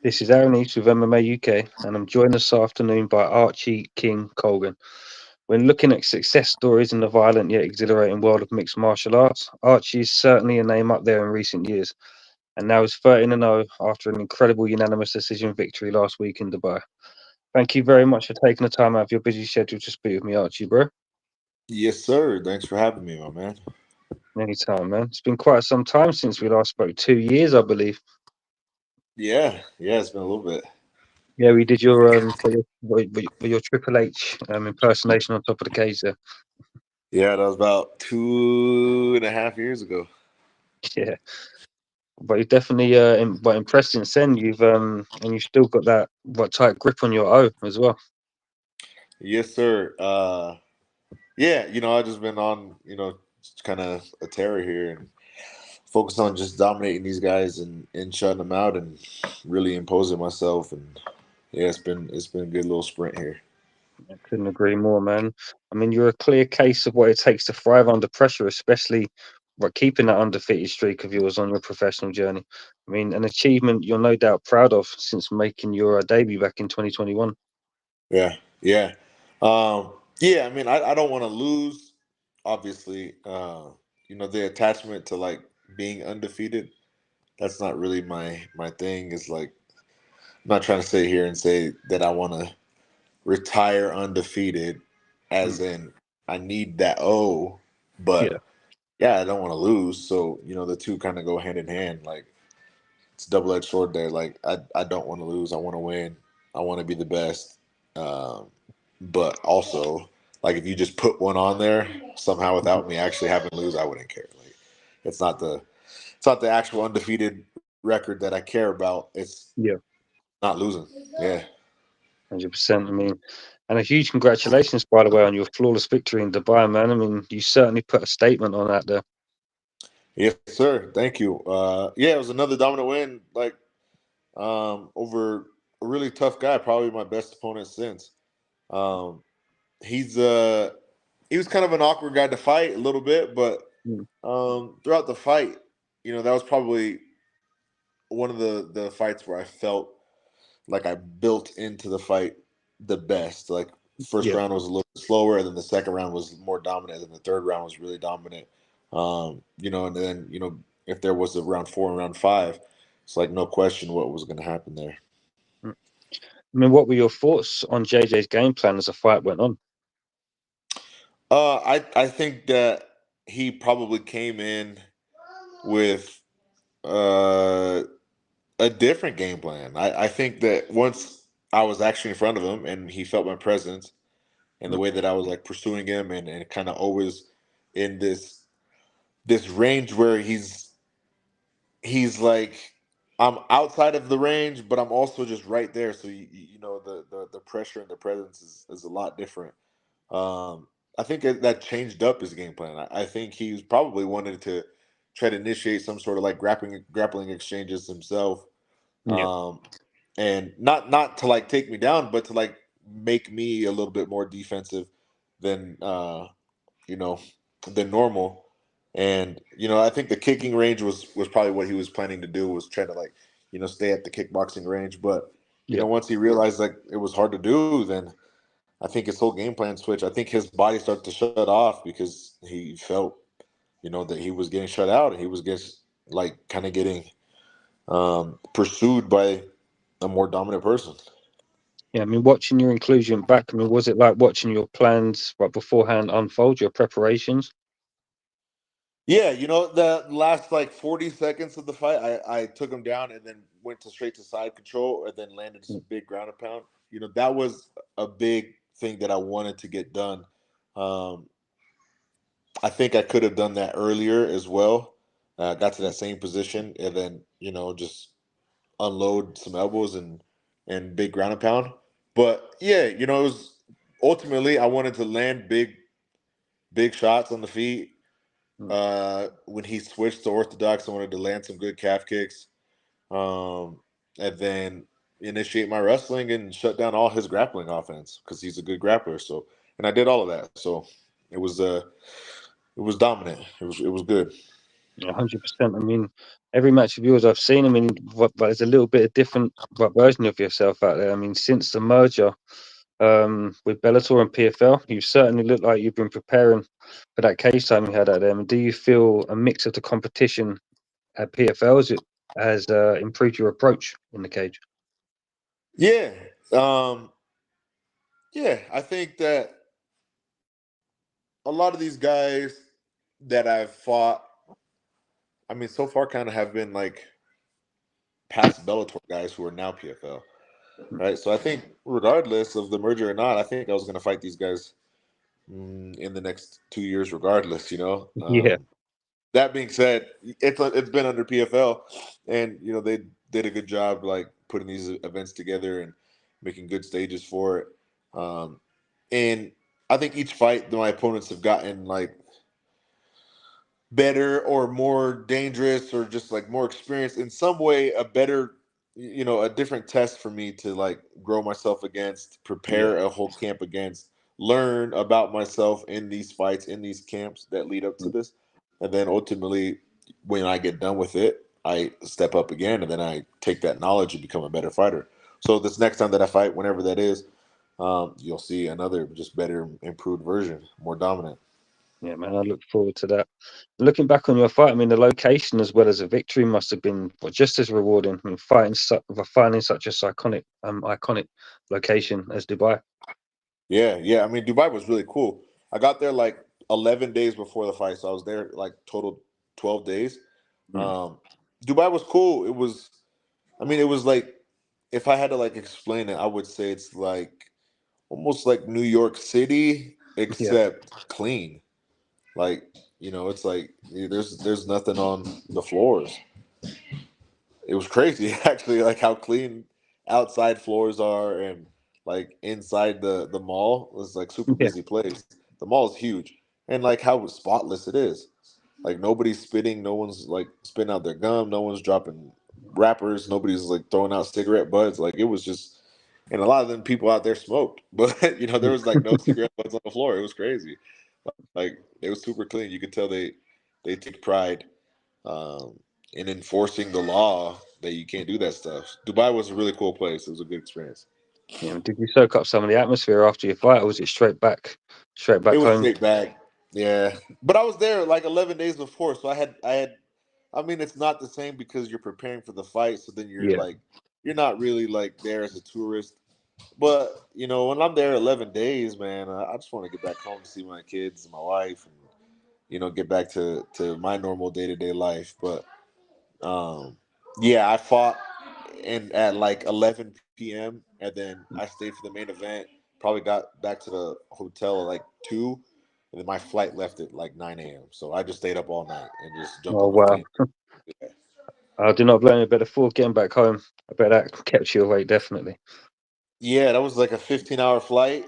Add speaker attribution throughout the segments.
Speaker 1: This is Aaron East with MMA UK, and I'm joined this afternoon by Archie King Colgan. When looking at success stories in the violent yet exhilarating world of mixed martial arts, Archie is certainly a name up there in recent years, and now is 13-0 after an incredible unanimous decision victory last week in Dubai. Thank you very much for taking the time out of your busy schedule to speak with me, Archie, bro.
Speaker 2: Yes, sir. Thanks for having me, my man.
Speaker 1: Anytime, man. It's been quite some time since we last spoke. 2 years, I believe.
Speaker 2: Yeah, it's been a little bit.
Speaker 1: Yeah, we did your for your Triple H impersonation on top of the cage there.
Speaker 2: Yeah, that was about 2.5 years ago.
Speaker 1: Yeah. But you've definitely but impressed since then. And you've still got that tight grip on your O as well.
Speaker 2: Yes, sir. Yeah, I just been on, kind of a terror here and focused on just dominating these guys and shutting them out and really imposing myself. And yeah, it's been a good little sprint here.
Speaker 1: I couldn't agree more, man. I mean, you're a clear case of what it takes to thrive under pressure, especially keeping that undefeated streak of yours on your professional journey. I mean, an achievement you're no doubt proud of since making your debut back in 2021.
Speaker 2: Yeah, yeah, yeah. I mean, I don't want to lose. Obviously, the attachment to like being undefeated. That's not really my thing. Is like I'm not trying to sit here and say that I want to retire undefeated,
Speaker 1: Mm.
Speaker 2: as in I need that O, but
Speaker 1: Yeah,
Speaker 2: yeah, I don't want to lose. So the two kind of go hand in hand. Like it's double edged sword there. Like I don't want to lose. I want to win. I want to be the best. Um, but also, like if you just put one on there somehow
Speaker 1: mhm,
Speaker 2: without me actually having to lose, I wouldn't care. Like it's not the it's not the actual undefeated record that I care about. It's
Speaker 1: yeah,
Speaker 2: not losing. Yeah.
Speaker 1: 100%. I mean, and a huge congratulations, by the way, on your flawless victory in Dubai, man. I mean, you certainly put a statement on that there.
Speaker 2: Yes, sir. Thank you. Yeah, it was another dominant win. Like over a really tough guy, probably my best opponent since. Um, he's he was kind of an awkward guy to fight a little bit, but
Speaker 1: Mm.
Speaker 2: throughout the fight, that was probably one of the fights where I felt like I built into the fight the best. Like first
Speaker 1: Yeah.
Speaker 2: round was a little bit slower, and then the second round was more dominant, and the third round was really dominant. And then if there was a round four and round five, it's like no question what was going to happen there.
Speaker 1: Mm. I mean, what were your thoughts on JJ's game plan as the fight went on?
Speaker 2: I think that he probably came in with uh, a different game plan. I think that once I was actually in front of him and he felt my presence and the
Speaker 1: Mm.
Speaker 2: way that I was like pursuing him and kind of always in this range where he's like I'm outside of the range, but I'm also just right there. So the pressure and the presence is a lot different. Um, I think that changed up his game plan. I think he was probably wanted to try to initiate some sort of like grappling exchanges himself,
Speaker 1: Yeah.
Speaker 2: um, and not to like take me down, but to like make me a little bit more defensive than you know than normal. And I think the kicking range was probably what he was planning to do, was trying to like stay at the kickboxing range. But
Speaker 1: Yeah.
Speaker 2: once he realized like it was hard to do, then I think his whole game plan switched. I think his body started to shut off because he felt, that he was getting shut out and he was getting like kind of getting pursued by a more dominant person.
Speaker 1: Yeah. I mean, watching your inclusion back, I mean, was it like watching your plans beforehand unfold, your preparations?
Speaker 2: Yeah, the last like 40 seconds of the fight, I took him down and then went to straight to side control and then landed some
Speaker 1: Mm.
Speaker 2: big ground and pound. That was a big thing that I wanted to get done. Um, I think I could have done that earlier as well. Got to that same position and then just unload some elbows and big ground and pound. But yeah, it was ultimately I wanted to land big shots on the feet.
Speaker 1: Mm.
Speaker 2: When he switched to orthodox, I wanted to land some good calf kicks, and then initiate my wrestling and shut down all his grappling offense because he's a good grappler. So, and I did all of that. So it was dominant. It was good.
Speaker 1: Yeah, 100%. I mean, every match of yours I've seen, I mean, but there's a little bit of different version of yourself out there. I mean, since the merger with Bellator and PFL, you certainly look like you've been preparing for that cage time you had out there. I mean, do you feel a mix of the competition at PFL has improved your approach in the cage?
Speaker 2: Yeah, um, yeah. I think that a lot of these guys that I've fought, I mean, so far kind of have been like past Bellator guys who are now PFL, right? So I think regardless of the merger or not, I think I was going to fight these guys in the next 2 years, regardless.
Speaker 1: Yeah,
Speaker 2: That being said, it's been under PFL, and they did a good job like putting these events together and making good stages for it. And I think each fight my opponents have gotten like better or more dangerous or just like more experienced in some way, a better, a different test for me to like grow myself against,
Speaker 1: yeah,
Speaker 2: prepare a whole camp against, learn about myself in these fights, in these camps that lead up to this. And then ultimately, when I get done with it, I step up again and then I take that knowledge and become a better fighter. So this next time that I fight, whenever that is, you'll see another just better, improved version, more dominant.
Speaker 1: yeah, man. I look forward to that. Looking back on your fight, I mean, the location as well as the victory must have been just as rewarding. I mean, finding such a iconic location as Dubai.
Speaker 2: Yeah, yeah. I mean, Dubai was really cool. I got there like 11 days before the fight, so I was there like total 12 days.
Speaker 1: Mm.
Speaker 2: Um, Dubai was cool. It was, I mean, it was like, if I had to like explain it, I would say it's like almost like New York City,
Speaker 1: Yeah,
Speaker 2: except clean. Like, it's like there's nothing on the floors. It was crazy actually, like how clean outside floors are, and like inside the mall was like super
Speaker 1: yeah,
Speaker 2: busy place. The mall is huge, and like how spotless it is. Like nobody's spitting, no one's like spitting out their gum, no one's dropping wrappers, nobody's like throwing out cigarette butts. Like it was just, and a lot of them people out there smoked, but there was like no cigarette butts on the floor. It was crazy. Like it was super clean. You could tell they take pride um, and enforcing the law that you can't do that stuff. Dubai was a really cool place. It was a good experience.
Speaker 1: yeah. Did you soak up some of the atmosphere after your fight, or was it straight
Speaker 2: It
Speaker 1: back
Speaker 2: was
Speaker 1: home?
Speaker 2: straight back. Yeah, but I was there like 11 days before, so I had. I mean, it's not the same because you're preparing for the fight, so then
Speaker 1: Yeah,
Speaker 2: you're not really like there as a tourist. But when I'm there 11 days, man, I just want to get back home to see my kids and my wife, and get back to my normal day to day life. But Um, yeah, I fought in at like 11 p.m. and then I stayed for the main event. Probably got back to the hotel at like 2, and then my flight left at like 9 a.m. So I just stayed up all night and just jumped
Speaker 1: oh
Speaker 2: on a
Speaker 1: wow.
Speaker 2: plane. Yeah,
Speaker 1: I do not blame you. But the thought getting back home, I bet that kept you awake definitely.
Speaker 2: yeah, that was like a 15-hour flight,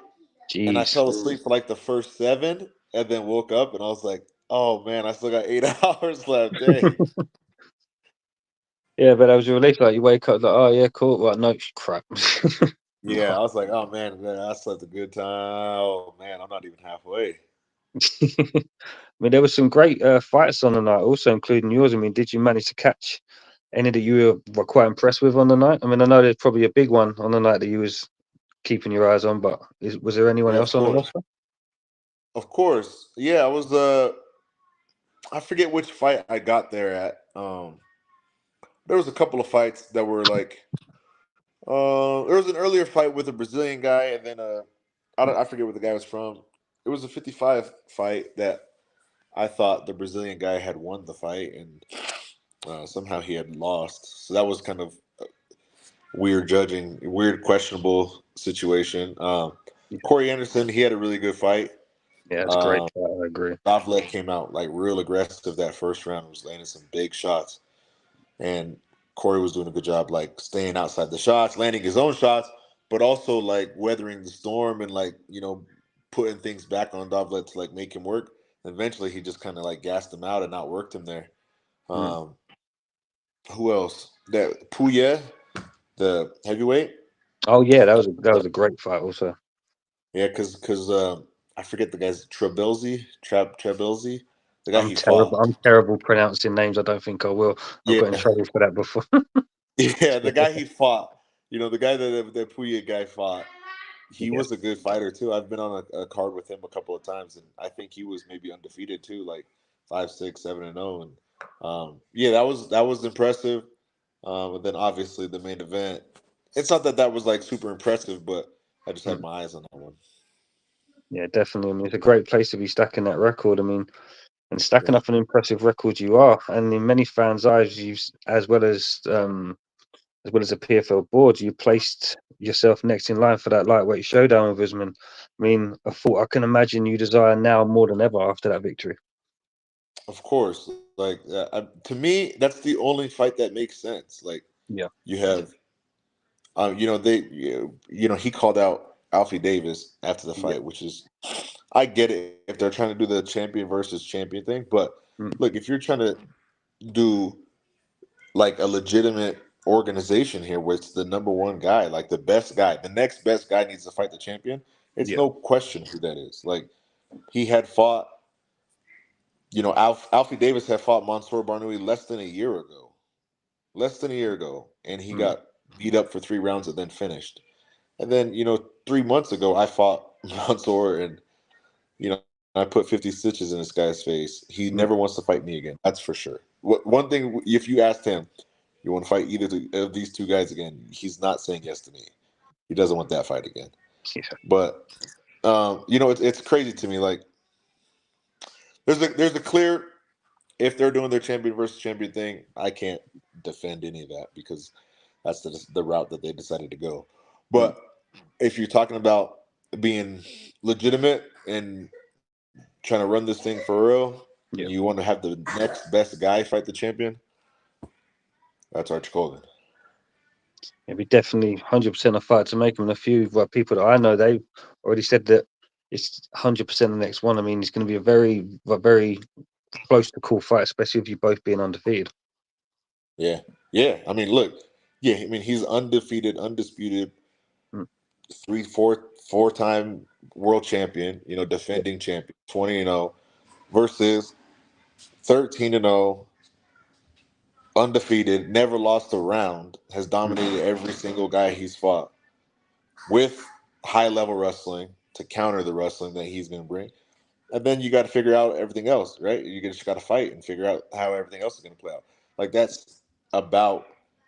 Speaker 2: and I
Speaker 1: Jeez.
Speaker 2: fell asleep for like the first 7, and then woke up and I was like, oh man, I still got 8 hours left. Dang.
Speaker 1: Yeah, but that was your relief. Like you wake up like, oh yeah, cool. Right, no crap.
Speaker 2: Yeah, I was like, oh man, I slept a good time. Oh man, I'm not even halfway.
Speaker 1: I mean, there was some great fights on the night, also including yours. I mean, did you manage to catch any that you were quite impressed with on the night? I mean, I know there's probably a big one on the night that you was keeping your eyes on, but was there anyone
Speaker 2: Yeah,
Speaker 1: else
Speaker 2: of
Speaker 1: on the
Speaker 2: course.
Speaker 1: roster?
Speaker 2: Of course. Yeah, I was I forget which fight I got there at. There was a couple of fights that were like there was an earlier fight with a Brazilian guy, and then I forget where the guy was from. It was a 55 fight that I thought the Brazilian guy had won the fight, and somehow he had lost. So that was kind of weird judging, weird questionable situation.
Speaker 1: Yeah,
Speaker 2: Corey Anderson, he had a really good fight.
Speaker 1: yeah, it's a great
Speaker 2: Um,
Speaker 1: fight. I agree.
Speaker 2: Dovlet came out like real aggressive that first round, was landing some big shots, and Corey was doing a good job like staying outside the shots, landing his own shots, but also like weathering the storm and like putting things back on Dovlet to like make him work. And eventually, he just kind of like gassed him out and outworked him there.
Speaker 1: Mm.
Speaker 2: Um, who else? That Puya, the heavyweight.
Speaker 1: Oh yeah, that was a great fight. Also,
Speaker 2: Yeah, because I forget the guy's Trabelsi, Trabelsi. The guy
Speaker 1: I'm
Speaker 2: he fought.
Speaker 1: terrible. I'm terrible pronouncing names. I don't think I will. I've got in
Speaker 2: Yeah,
Speaker 1: trouble for that before.
Speaker 2: yeah, the guy he fought. You know, the guy that Puya guy fought. He
Speaker 1: Yeah.
Speaker 2: was a good fighter too. I've been on a card with him a couple of times, and I think he was maybe undefeated too, like 5, 6, 7-0. And yeah, that was impressive. And then obviously the main event. It's not that that was like super impressive, but I just had
Speaker 1: Mm.
Speaker 2: my eyes on that one.
Speaker 1: Yeah, definitely. I mean, it's a great place to be stacking that record. I mean, and stacking
Speaker 2: Yeah,
Speaker 1: up an impressive record you are, and in many fans' eyes, as well as a PFL board, you placed yourself next in line for that lightweight showdown with Usman. I mean, I can imagine you desire now more than ever after that victory.
Speaker 2: of course. Like to me, that's the only fight that makes sense. Like
Speaker 1: Yeah,
Speaker 2: you have, he called out Alfie Davis after the
Speaker 1: yeah,
Speaker 2: fight, which is, I get it if they're trying to do the champion versus champion thing, but
Speaker 1: mm,
Speaker 2: look, if you're trying to do like a legitimate organization here, where it's the number one guy, like the best guy, the next best guy needs to fight the champion. It's
Speaker 1: yeah,
Speaker 2: no question who that is. Like he had fought, Alfie Davis had fought Mansour Barnaoui less than a year ago, and he
Speaker 1: mm,
Speaker 2: got beat up for 3 rounds and then finished. And then, 3 months ago, I fought Mansour, and I put 50 stitches in this guy's face. He never
Speaker 1: mm,
Speaker 2: wants to fight me again. That's for sure. One thing, if you asked him, you want to fight either of these two guys again, he's not saying yes to me. He doesn't want that fight again.
Speaker 1: yeah.
Speaker 2: But it's crazy to me. Like there's a clear, if they're doing their champion versus champion thing, I can't defend any of that because that's the route that they decided to go.
Speaker 1: Mm,
Speaker 2: But if you're talking about being legitimate and trying to run this thing for real, and you
Speaker 1: yeah.
Speaker 2: want to have the next best guy fight the champion, that's Archie Colgan.
Speaker 1: It'd be definitely 100% a fight to make him. And a few people that I know, they've already said that it's 100% the next one. I mean, it's going to be a very close to call fight, especially with you both being undefeated.
Speaker 2: Yeah, yeah. I mean, look, yeah. I mean, he's undefeated, undisputed,
Speaker 1: Mm,
Speaker 2: 4 time world champion.
Speaker 1: yeah,
Speaker 2: Defending champion, 20-0 versus 13-0, undefeated, never lost a round, has
Speaker 1: mm,
Speaker 2: dominated every single guy he's fought with high level wrestling to counter the wrestling that he's going to bring. And then you got to figure out everything else, right? You just got to fight and figure out how everything else is going to play out. Like that's about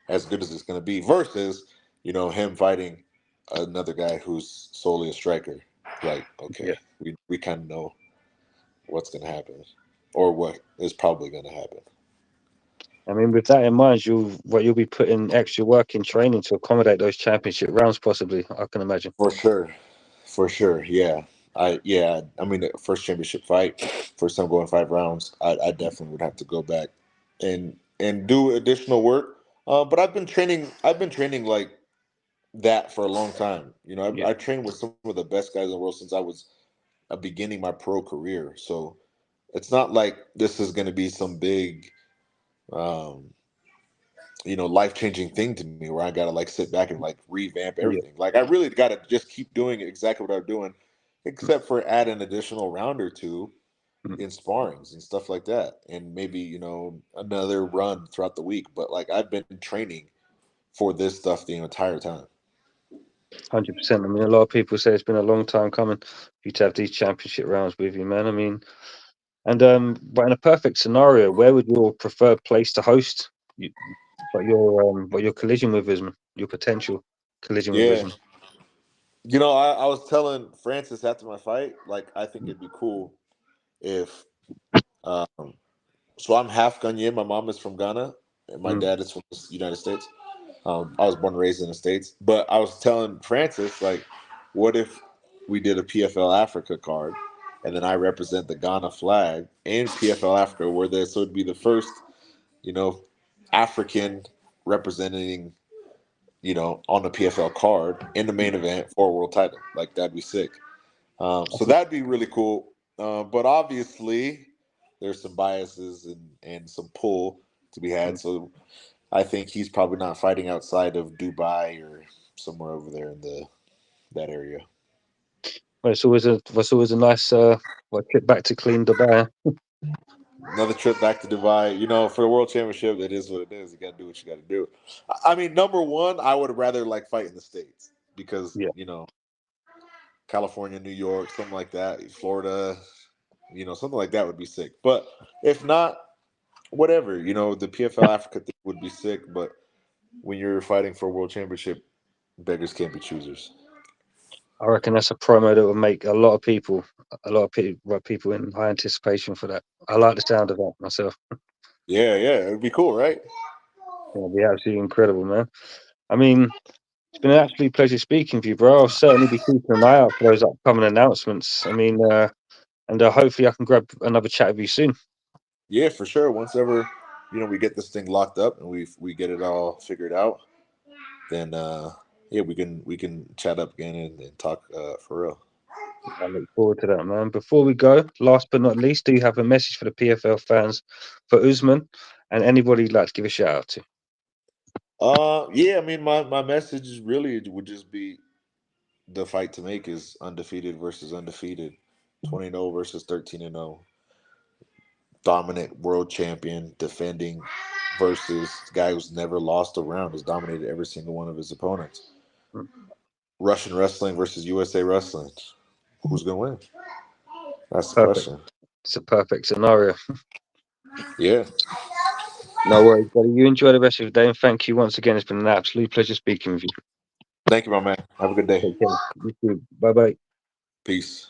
Speaker 2: as good as it's going to be versus, him fighting another guy who's solely a striker. Like,
Speaker 1: yeah.
Speaker 2: okay, we kind of know what's going to happen or what is probably going to happen.
Speaker 1: I mean, with that in mind, you'll be putting extra work in training to accommodate those championship rounds, possibly. I can imagine.
Speaker 2: For sure. For sure. Yeah. I mean the first championship fight, first time going 5 rounds, I definitely would have to go back and do additional work. But I've been training like that for a long time.
Speaker 1: Yeah,
Speaker 2: I trained with some of the best guys in the world since I was beginning my pro career. So it's not like this is gonna be some big um life changing thing to me where I gotta like sit back and like revamp
Speaker 1: yeah,
Speaker 2: everything. Like I really gotta just keep doing exactly what I'm doing,
Speaker 1: mm,
Speaker 2: except for add an additional round or two
Speaker 1: mm,
Speaker 2: in sparrings and stuff like that, and maybe another run throughout the week. But like I've been training for this stuff the entire time.
Speaker 1: 100%. I mean, a lot of people say it's been a long time coming for you to have these championship rounds with you, man. I mean, but in a perfect scenario, where would your preferred place to host you, but your collision with Usman, your potential collision with
Speaker 2: Yeah,
Speaker 1: Usman?
Speaker 2: I was telling Francis after my fight, like I think
Speaker 1: Mm,
Speaker 2: it'd be cool if. Um, so I'm half Ghanaian. My mom is from Ghana, and my
Speaker 1: mm,
Speaker 2: dad is from the United States. I was born and raised in the States. But I was telling Francis, like, what if we did a PFL Africa card and then I represent the Ghana flag in PFL Africa, so it'd be the first, you know, African representing, on the PFL card in the main
Speaker 1: mm.
Speaker 2: event for a world title. Like, that'd be sick.
Speaker 1: I
Speaker 2: So
Speaker 1: think,
Speaker 2: that'd be really cool. But obviously, there's some biases and some pull to be had.
Speaker 1: mm.
Speaker 2: So I think he's probably not fighting outside of Dubai or somewhere over there in that area.
Speaker 1: Well, it's always a nice trip back to clean Dubai.
Speaker 2: Another trip back to Dubai. For the World Championship, it is what it is. You got to do what you got to do. I mean, number one, I would rather like fight in the States because
Speaker 1: Yeah,
Speaker 2: California, New York, something like that, Florida, something like that would be sick. But if not, whatever. The PFL Africa thing would be sick. But when you're fighting for a World Championship, beggars can't be choosers.
Speaker 1: I reckon that's a promo that will make a lot of people in high anticipation for that. I like the sound of that myself.
Speaker 2: Yeah, yeah, it'd be cool, right?
Speaker 1: It'll be absolutely incredible, man. I mean, it's been an absolute pleasure speaking with you, bro. I'll certainly be keeping an eye out for those upcoming announcements. I mean, and hopefully I can grab another chat with you soon.
Speaker 2: Yeah, for sure. Once ever, we get this thing locked up and we get it all figured out, then yeah, we can chat up again and talk for real.
Speaker 1: I look forward to that, man. Before we go, last but not least, do you have a message for the PFL fans for Usman and anybody you'd like to give a shout out to?
Speaker 2: Yeah, I mean my message is really would just be the fight to make is undefeated versus undefeated, 20-0 versus 13-0, dominant world champion defending versus guy who's never lost a round, has dominated every single one of his opponents.
Speaker 1: Mm,
Speaker 2: Russian wrestling versus USA wrestling. Who's gonna win? That's the
Speaker 1: perfect.
Speaker 2: question.
Speaker 1: It's a perfect scenario.
Speaker 2: Yeah.
Speaker 1: No worries, buddy. You enjoy the rest of your day, and thank you once again. It's been an absolute pleasure speaking with you.
Speaker 2: Thank you, my man. Have a good day.
Speaker 1: Take care. You too. Bye bye.
Speaker 2: Peace.